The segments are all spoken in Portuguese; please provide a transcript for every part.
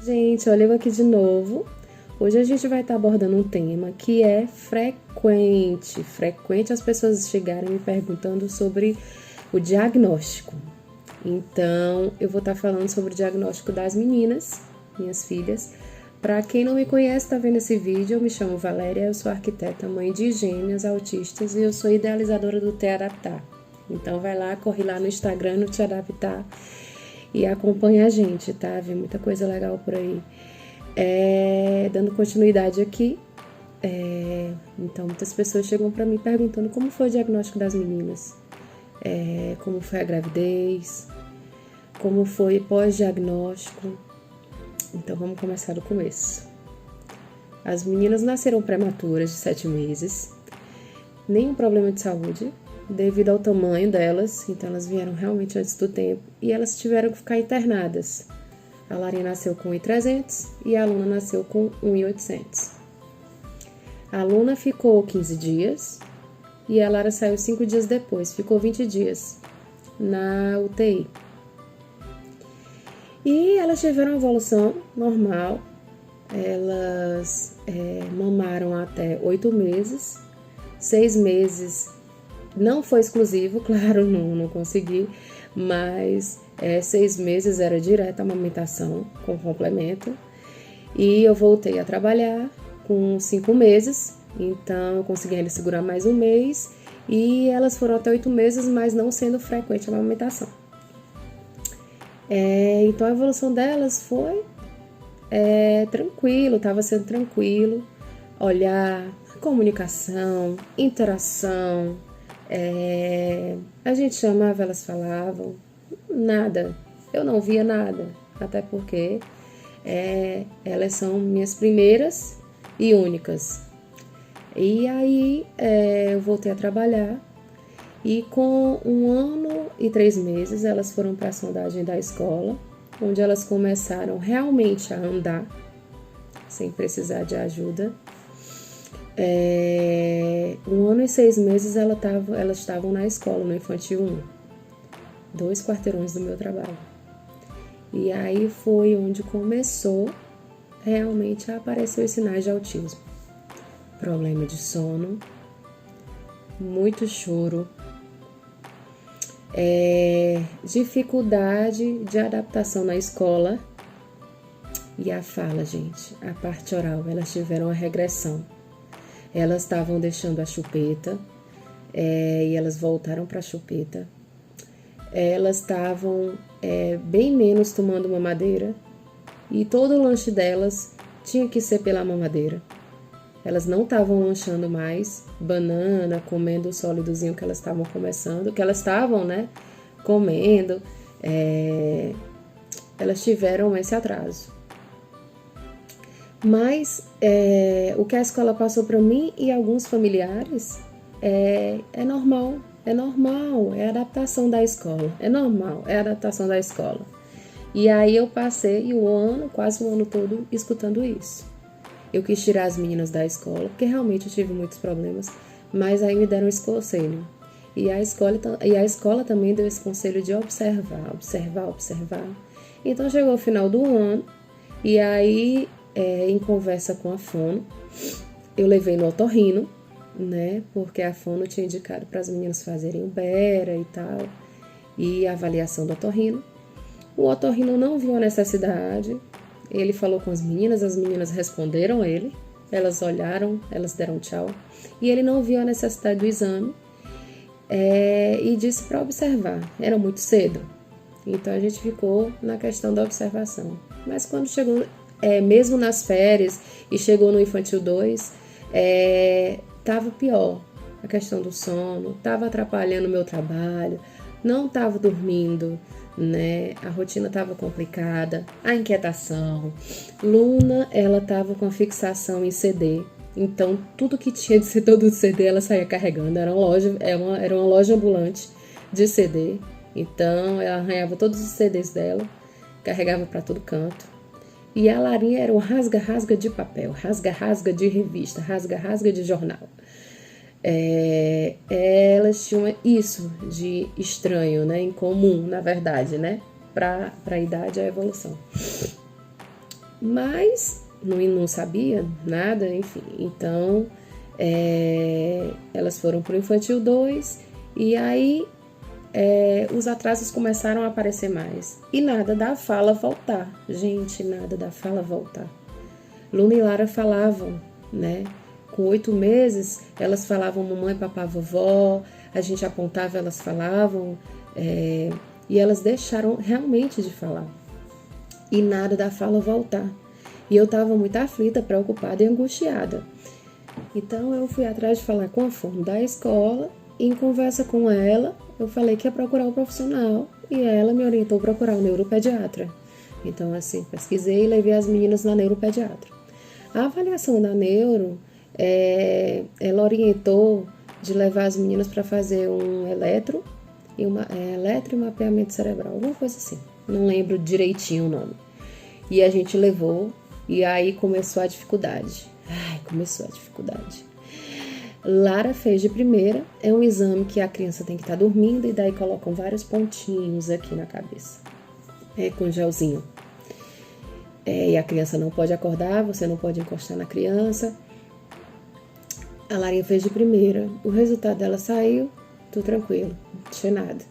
Gente, olha eu aqui de novo. Hoje a gente vai estar abordando um tema que é frequente. Frequente as pessoas chegarem me perguntando sobre o diagnóstico. Então, eu vou estar falando sobre o diagnóstico das meninas, minhas filhas. Para quem não me conhece, está vendo esse vídeo, eu me chamo Valéria, eu sou arquiteta, mãe de gêmeas autistas e eu sou idealizadora do Te Adaptar. Então, vai lá, corre lá no Instagram, no Te Adaptar e acompanha a gente, tá? Vem muita coisa legal por aí. Dando continuidade aqui, então muitas pessoas chegam para mim perguntando como foi o diagnóstico das meninas, como foi a gravidez, como foi pós-diagnóstico. Então vamos começar do começo. As meninas nasceram prematuras de 7 meses, nenhum problema de saúde, devido ao tamanho delas, então elas vieram realmente antes do tempo e elas tiveram que ficar internadas. A Larinha nasceu com 1.300 e a Luna nasceu com 1.800. A Luna ficou 15 dias e a Lara saiu 5 dias depois, ficou 20 dias na UTI. E elas tiveram uma evolução normal, elas mamaram até 8 meses, 6 meses não foi exclusivo, claro, não consegui, mas 6 meses era direta amamentação com complemento. E eu voltei a trabalhar com 5 meses, então eu consegui ainda segurar mais um mês e elas foram até 8 meses, mas não sendo frequente a amamentação. Então a evolução delas foi tranquilo, estava sendo tranquilo, olhar, comunicação, interação, a gente chamava, elas falavam, nada, eu não via nada, até porque elas são minhas primeiras e únicas. E aí eu voltei a trabalhar e com 1 ano e 3 meses elas foram para a sondagem da escola, onde elas começaram realmente a andar, sem precisar de ajuda. 1 ano e 6 meses elas estavam na escola, no Infantil 1, 2 quarteirões do meu trabalho. E aí foi onde começou realmente a aparecer os sinais de autismo. Problema de sono, muito choro, dificuldade de adaptação na escola e a fala, gente, a parte oral, elas tiveram uma regressão. Elas estavam deixando a chupeta e elas voltaram para a chupeta. Elas estavam bem menos tomando mamadeira e todo o lanche delas tinha que ser pela mamadeira. Elas não estavam lanchando mais banana, comendo o sólidozinho que elas estavam começando, que elas estavam, comendo. Elas tiveram esse atraso. Mas o que a escola passou para mim e alguns familiares é normal, é a adaptação da escola, é normal, é a adaptação da escola. E aí eu passei quase o ano todo escutando isso. Eu quis tirar as meninas da escola, porque realmente eu tive muitos problemas, mas aí me deram esse conselho. E a escola também deu esse conselho de observar. Então chegou o final do ano, e aí, em conversa com a fono, eu levei no otorrino, porque a fono tinha indicado para as meninas fazerem o BERA e tal, e a avaliação do otorrino. O otorrino não viu a necessidade. Ele falou com as meninas responderam ele, elas olharam, elas deram tchau, e ele não viu a necessidade do exame e disse para observar. Era muito cedo, então a gente ficou na questão da observação. Mas quando chegou, mesmo nas férias, e chegou no Infantil 2, estava pior. A questão do sono, estava atrapalhando o meu trabalho, não estava dormindo, a rotina estava complicada, a inquietação. Luna, ela estava com a fixação em CD, então tudo que tinha de setor do CD ela saía carregando. Era uma loja ambulante de CD, então ela arranhava todos os CDs dela, carregava para todo canto. E a Larinha era um rasga-rasga de papel, rasga-rasga de revista, rasga-rasga de jornal. Elas tinham isso de estranho, em comum, na verdade, para a idade e a evolução. mas não sabia nada, enfim. Então, elas foram para o Infantil 2 e aí os atrasos começaram a aparecer mais. E nada da fala voltar. Gente, nada da fala voltar. Luna e Lara falavam, né? Com 8 meses, elas falavam mamãe, papá, vovó. A gente apontava, elas falavam. E elas deixaram realmente de falar. E nada da fala voltar. E eu estava muito aflita, preocupada e angustiada. Então, eu fui atrás de falar com a fono da escola. E em conversa com ela, eu falei que ia procurar um profissional. E ela me orientou a procurar um neuropediatra. Então, assim, pesquisei e levei as meninas na neuropediatra. A avaliação da neuro, ela orientou de levar as meninas para fazer um eletro e mapeamento cerebral, alguma coisa assim. Não lembro direitinho o nome. E a gente levou, e aí começou a dificuldade. Começou a dificuldade. Lara fez de primeira, é um exame que a criança tem que estar dormindo, e daí colocam vários pontinhos aqui na cabeça, com gelzinho. E a criança não pode acordar, você não pode encostar na criança. A Larinha fez de primeira, o resultado dela saiu, tudo tranquilo, não tinha nada.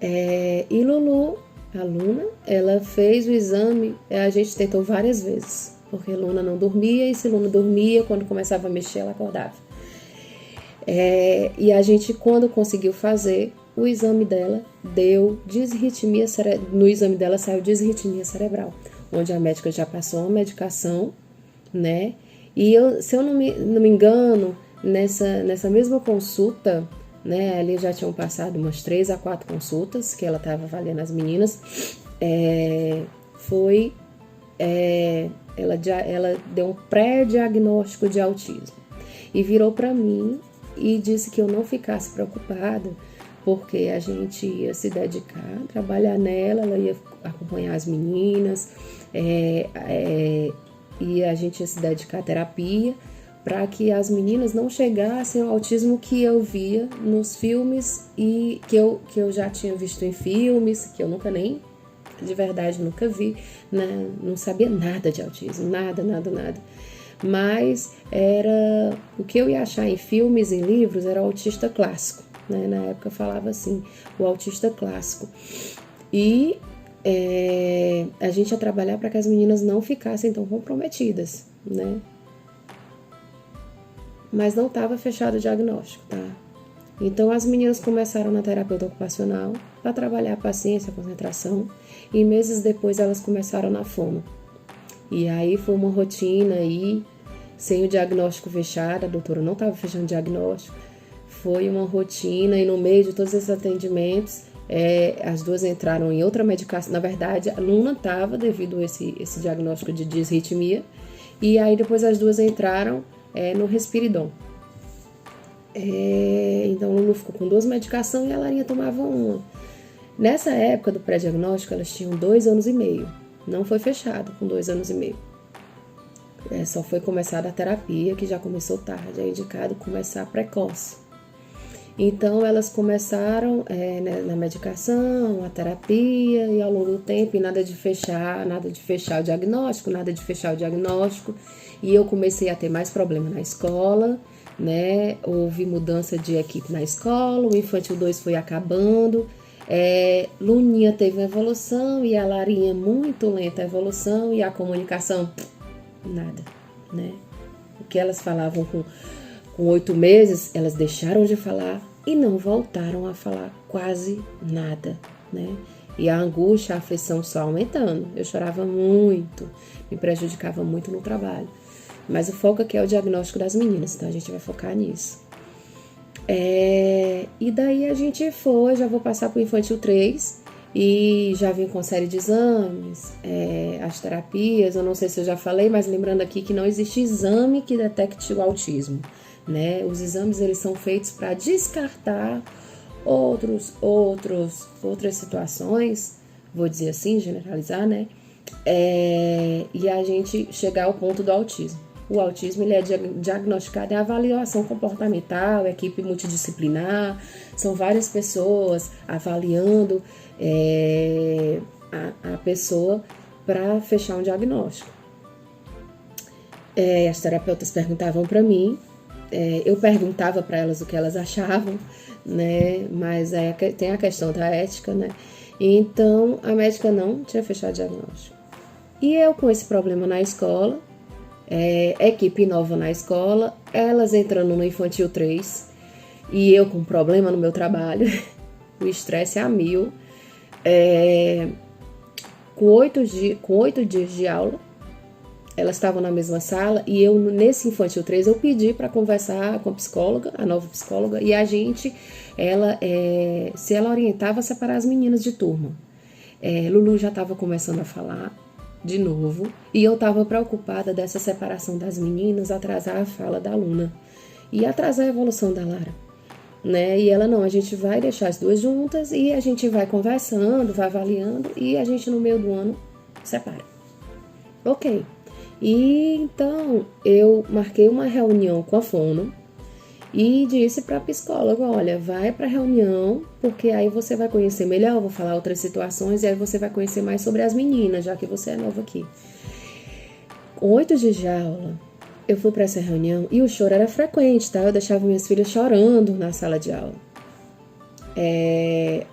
E Lulu, a Luna, ela fez o exame, a gente tentou várias vezes, porque Luna não dormia, e se Luna dormia, quando começava a mexer, ela acordava. E a gente, quando conseguiu fazer, o exame dela deu disritmia cerebral. No exame dela saiu disritmia cerebral, onde a médica já passou uma medicação, né? E se eu não me engano, nessa mesma consulta, né? Ali já tinham passado umas 3 a 4 consultas que ela estava avaliando as meninas. Ela deu um pré-diagnóstico de autismo e virou para mim e disse que eu não ficasse preocupada, porque a gente ia se dedicar a trabalhar nela, ela ia acompanhar as meninas, e a gente ia se dedicar à terapia, para que as meninas não chegassem ao autismo que eu via nos filmes e que eu já tinha visto em filmes, que eu nunca nem, de verdade, nunca vi, né? Não sabia nada de autismo, nada. Mas o que eu ia achar em filmes, em livros, era o autista clássico, né? Na época falava assim, o autista clássico. E a gente ia trabalhar para que as meninas não ficassem tão comprometidas, né? Mas não estava fechado o diagnóstico, tá? Então as meninas começaram na terapeuta ocupacional para trabalhar a paciência, a concentração, e meses depois elas começaram na fono. E aí foi uma rotina aí, sem o diagnóstico fechado, a doutora não estava fechando o diagnóstico, foi uma rotina, e no meio de todos esses atendimentos, as duas entraram em outra medicação. Na verdade, a Luna estava devido a esse diagnóstico de disritmia, e aí depois as duas entraram no Respiridon. Então, Lulu ficou com 2 medicações e a Larinha tomava uma. Nessa época do pré-diagnóstico, elas tinham 2 anos e meio. Não foi fechado com 2 anos e meio. Só foi começada a terapia, que já começou tarde. É indicado começar precoce. Então, elas começaram na medicação, a terapia, e ao longo do tempo, e nada de fechar o diagnóstico, E eu comecei a ter mais problema na escola, né? Houve mudança de equipe na escola, o Infantil 2 foi acabando, Luninha teve uma evolução e a Larinha muito lenta a evolução, e a comunicação, nada, né? O que elas falavam com 8 meses, elas deixaram de falar e não voltaram a falar quase nada, né? E a angústia, a aflição só aumentando. Eu chorava muito, me prejudicava muito no trabalho. Mas o foco aqui é o diagnóstico das meninas, então a gente vai focar nisso. E daí a gente já vou passar para o Infantil 3, e já vim com série de exames, as terapias, eu não sei se eu já falei, mas lembrando aqui que não existe exame que detecte o autismo, né? Os exames, eles são feitos para descartar outras situações, vou dizer assim, generalizar, né? E a gente chegar ao ponto do autismo. O autismo, ele é diagnosticado em avaliação comportamental, equipe multidisciplinar, são várias pessoas avaliando a pessoa para fechar um diagnóstico, As terapeutas perguntavam para mim, eu perguntava para elas o que elas achavam, né? Mas tem a questão da ética, né? Então, a médica não tinha fechado o diagnóstico. E eu com esse problema na escola, equipe nova na escola, elas entrando no Infantil 3 e eu com problema no meu trabalho, o estresse a mil, com 8 dias de aula, elas estavam na mesma sala e eu, nesse Infantil 3, eu pedi para conversar com a psicóloga, a nova psicóloga, e a gente, se ela orientava a separar as meninas de turma. Lulu já estava começando a falar de novo e eu estava preocupada dessa separação das meninas atrasar a fala da Luna e atrasar a evolução da Lara, né? E ela, não, a gente vai deixar as duas juntas e a gente vai conversando, vai avaliando e a gente no meio do ano separa. Ok. E então eu marquei uma reunião com a fono e disse para a psicóloga, olha, vai para a reunião, porque aí você vai conhecer melhor, eu vou falar outras situações e aí você vai conhecer mais sobre as meninas, já que você é nova aqui. Com 8 dias de aula, eu fui para essa reunião e o choro era frequente, tá? Eu deixava minhas filhas chorando na sala de aula.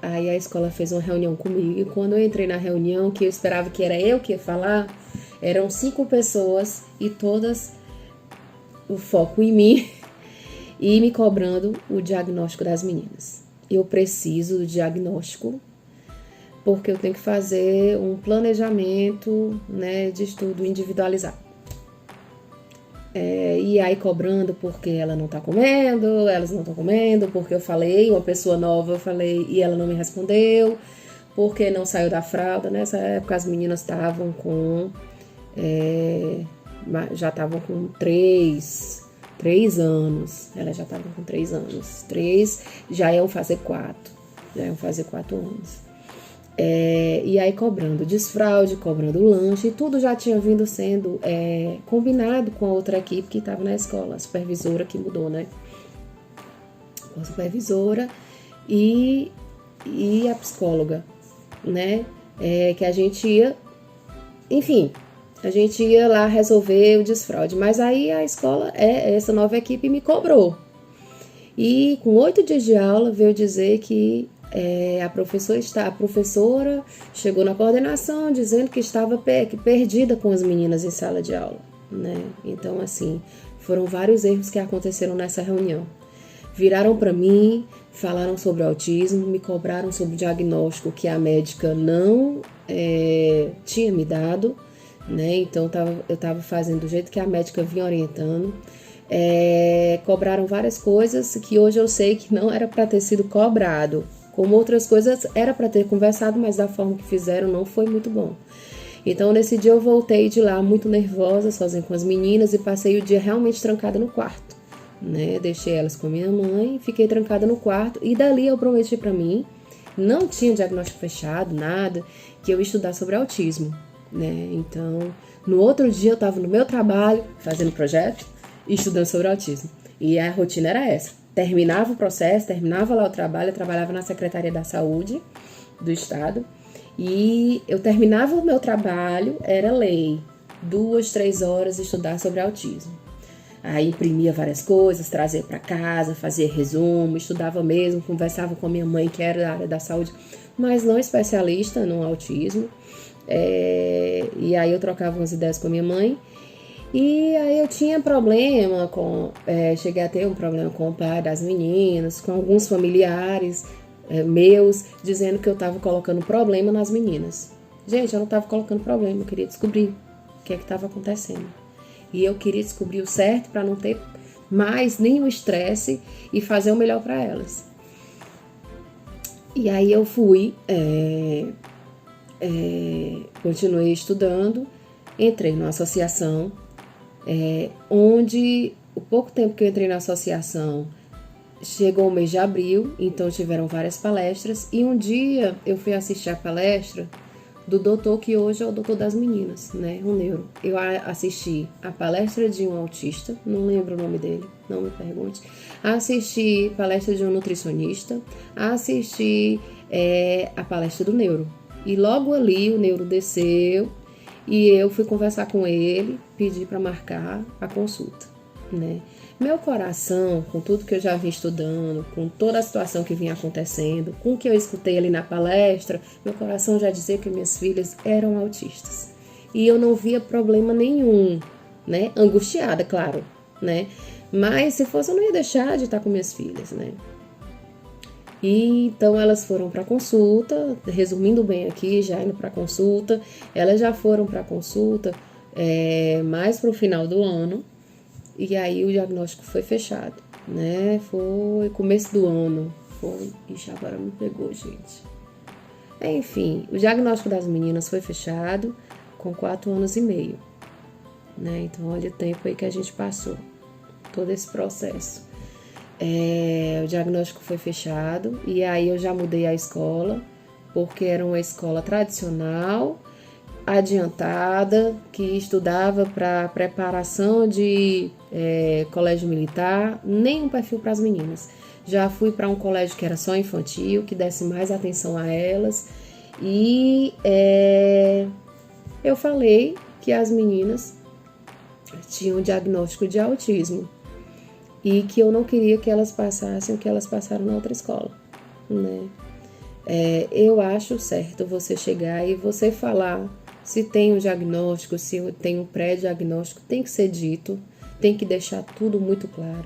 Aí a escola fez uma reunião comigo e quando eu entrei na reunião, que eu esperava que era eu que ia falar, eram 5 pessoas e todas o foco em mim e me cobrando o diagnóstico das meninas. Eu preciso do diagnóstico porque eu tenho que fazer um planejamento, né, de estudo individualizado. E aí cobrando porque ela não tá comendo, elas não estão comendo, porque eu falei, uma pessoa nova eu falei e ela não me respondeu, porque não saiu da fralda. Nessa época as meninas estavam com... já estavam com 3 anos, elas já estavam com 3 anos, 3 já iam fazer 4 anos. E aí cobrando desfraude, cobrando lanche, e tudo já tinha vindo sendo combinado com a outra equipe que estava na escola, a supervisora que mudou, né? A supervisora e a psicóloga, né? Que a gente ia, enfim, a gente ia lá resolver o desfraude, mas aí a escola, essa nova equipe me cobrou. E com 8 dias de aula veio dizer que a professora chegou na coordenação dizendo que estava perdida com as meninas em sala de aula, né? Então, assim, foram vários erros que aconteceram nessa reunião. Viraram para mim, falaram sobre autismo, me cobraram sobre o diagnóstico que a médica não tinha me dado, né? Então, eu estava fazendo do jeito que a médica vinha orientando. Cobraram várias coisas que hoje eu sei que não era para ter sido cobrado. Como outras coisas, era para ter conversado, mas da forma que fizeram não foi muito bom. Então, nesse dia eu voltei de lá muito nervosa, sozinha com as meninas, e passei o dia realmente trancada no quarto, né? Deixei elas com a minha mãe, fiquei trancada no quarto, e dali eu prometi para mim, não tinha diagnóstico fechado, nada, que eu ia estudar sobre autismo, né? Então, no outro dia eu estava no meu trabalho, fazendo projeto, e estudando sobre autismo. E a rotina era essa. Terminava o processo, terminava lá o trabalho, eu trabalhava na Secretaria da Saúde do Estado, e eu terminava o meu trabalho, era lei, 2, 3 horas estudar sobre autismo. Aí imprimia várias coisas, trazia para casa, fazia resumo, estudava mesmo, conversava com a minha mãe, que era da área da saúde, mas não especialista no autismo. E aí eu trocava umas ideias com a minha mãe. E aí eu tinha problema cheguei a ter um problema com o pai das meninas, com alguns familiares meus, dizendo que eu estava colocando problema nas meninas. Gente, eu não estava colocando problema, eu queria descobrir o que estava acontecendo. E eu queria descobrir o certo para não ter mais nenhum estresse e fazer o melhor para elas. E aí eu fui, continuei estudando, entrei numa associação, onde o pouco tempo que eu entrei na associação chegou o mês de abril, então tiveram várias palestras, e um dia eu fui assistir a palestra do doutor que hoje é o doutor das meninas, né, o neuro. Eu assisti a palestra de um autista, não lembro o nome dele, não me pergunte, assisti a palestra de um nutricionista, assisti a palestra do neuro, e logo ali o neuro desceu E eu fui conversar com ele, pedi para marcar a consulta, né? Meu coração, com tudo que eu já vim estudando, com toda a situação que vinha acontecendo, com o que eu escutei ali na palestra, meu coração já dizia que minhas filhas eram autistas. E eu não via problema nenhum, né? Angustiada, claro, né? Mas se fosse, eu não ia deixar de estar com minhas filhas, né? E então elas foram para consulta, resumindo bem aqui, já indo para consulta, elas já foram para consulta mais para o final do ano. E aí o diagnóstico foi fechado, né? Foi começo do ano. Foi. Ixi, agora me pegou, gente. Enfim, o diagnóstico das meninas foi fechado com 4 anos e meio, né? Então, olha o tempo aí que a gente passou. Todo esse processo. O diagnóstico foi fechado. E aí eu já mudei a escola, porque era uma escola tradicional, adiantada, que estudava para preparação de colégio militar, nem um perfil para as meninas. Já fui para um colégio que era só infantil, que desse mais atenção a elas. E eu falei que as meninas tinham diagnóstico de autismo e que eu não queria que elas passassem o que elas passaram na outra escola, né? Eu acho certo você chegar e você falar se tem um diagnóstico, se tem um pré-diagnóstico, tem que ser dito, tem que deixar tudo muito claro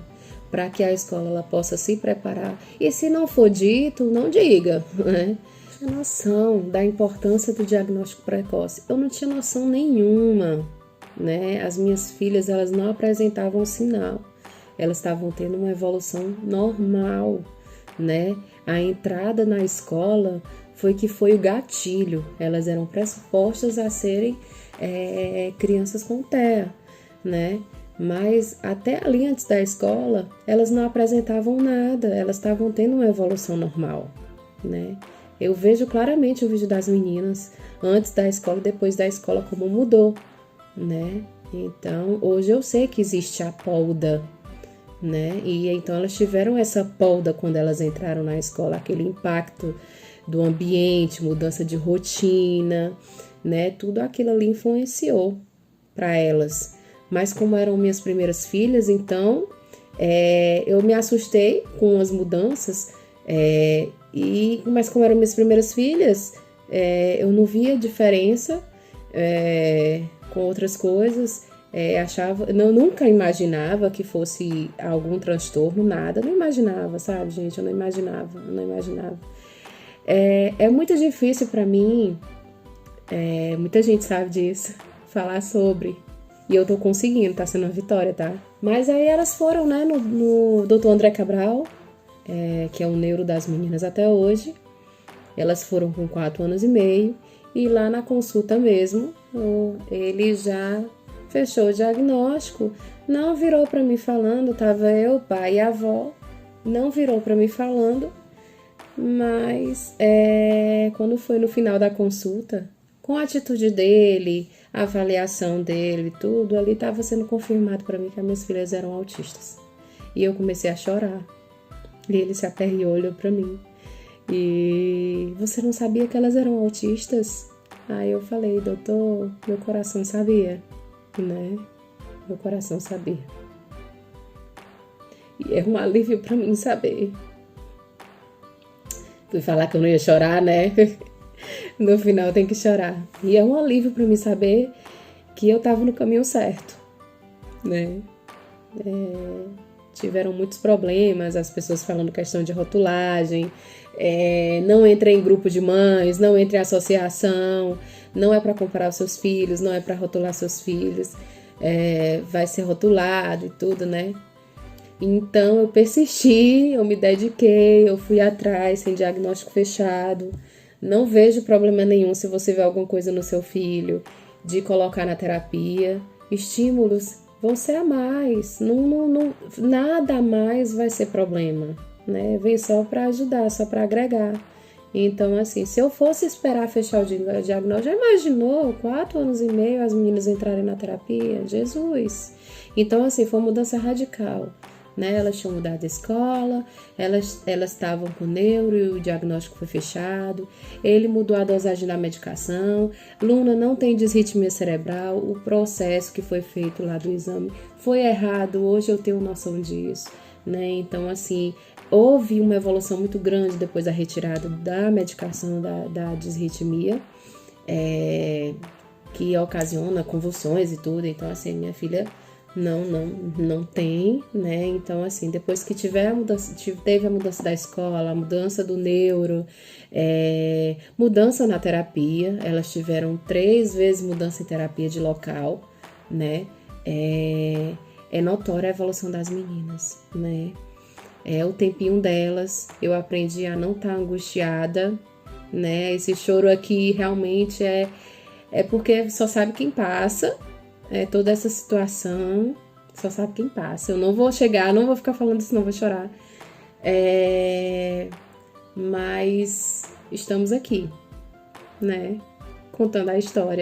para que a escola ela possa se preparar. E se não for dito, não diga, né? A noção da importância do diagnóstico precoce, eu não tinha noção nenhuma, né? As minhas filhas, elas não apresentavam sinal, elas estavam tendo uma evolução normal, né? A entrada na escola foi o gatilho. Elas eram pressupostas a serem crianças com TEA, né? Mas até ali antes da escola, elas não apresentavam nada, elas estavam tendo uma evolução normal, né? Eu vejo claramente o vídeo das meninas antes da escola e depois da escola como mudou, né? Então, hoje eu sei que existe a polda, né? E então elas tiveram essa polda quando elas entraram na escola, aquele impacto do ambiente, mudança de rotina, né? Tudo aquilo ali influenciou para elas. Mas como eram minhas primeiras filhas, então eu me assustei com as mudanças, mas como eram minhas primeiras filhas, eu não via diferença com outras coisas. Nunca imaginava que fosse algum transtorno, nada, não imaginava, sabe, gente? Eu não imaginava. É muito difícil para mim, muita gente sabe disso, falar sobre, e eu tô conseguindo, tá sendo uma vitória, tá? Mas aí elas foram, né, no Dr. André Cabral, que é o neuro das meninas até hoje. Elas foram com 4 anos e meio, e lá na consulta mesmo, ele já fechou o diagnóstico, não virou para mim falando, tava eu, pai e a avó, não virou para mim falando, mas quando foi no final da consulta, com a atitude dele, a avaliação dele, tudo, ali estava sendo confirmado para mim que as minhas filhas eram autistas. E eu comecei a chorar, e ele se aperreou, olhou para mim, e você não sabia que elas eram autistas? Aí eu falei, doutor, meu coração sabia, né? Meu coração sabia. E é um alívio para mim saber. Fui falar que eu não ia chorar, né? No final tem que chorar. E é um alívio para mim saber que eu tava no caminho certo, né? Tiveram muitos problemas, as pessoas falando questão de rotulagem, não entre em grupo de mães, não entre em associação, não é para comparar os seus filhos, não é para rotular seus filhos, vai ser rotulado e tudo, né? Então eu persisti, eu me dediquei, eu fui atrás, sem diagnóstico fechado. Não vejo problema nenhum se você vê alguma coisa no seu filho de colocar na terapia. Estímulos vão ser a mais, nada a mais vai ser problema, né? Vem só para ajudar, só para agregar. Então, assim, se eu fosse esperar fechar o diagnóstico, já imaginou 4 anos e meio as meninas entrarem na terapia? Jesus! Então, assim, foi uma mudança radical, né? Elas tinham mudado de escola, elas estavam com neuro e o diagnóstico foi fechado. Ele mudou a dosagem da medicação. Luna não tem disritmia cerebral. O processo que foi feito lá do exame foi errado. Hoje eu tenho noção disso, né? Então, assim, houve uma evolução muito grande depois da retirada da medicação da disritmia, que ocasiona convulsões e tudo. Então, assim, minha filha não tem, né? Então, assim, depois que teve a mudança da escola, a mudança do neuro, mudança na terapia, elas tiveram 3 vezes mudança em terapia de local, né? É notória a evolução das meninas, né? O tempinho delas, eu aprendi a não estar angustiada, né? Esse choro aqui realmente é porque só sabe quem passa, toda essa situação, só sabe quem passa. Eu não vou ficar falando isso, não vou chorar. Mas estamos aqui, né? Contando a história.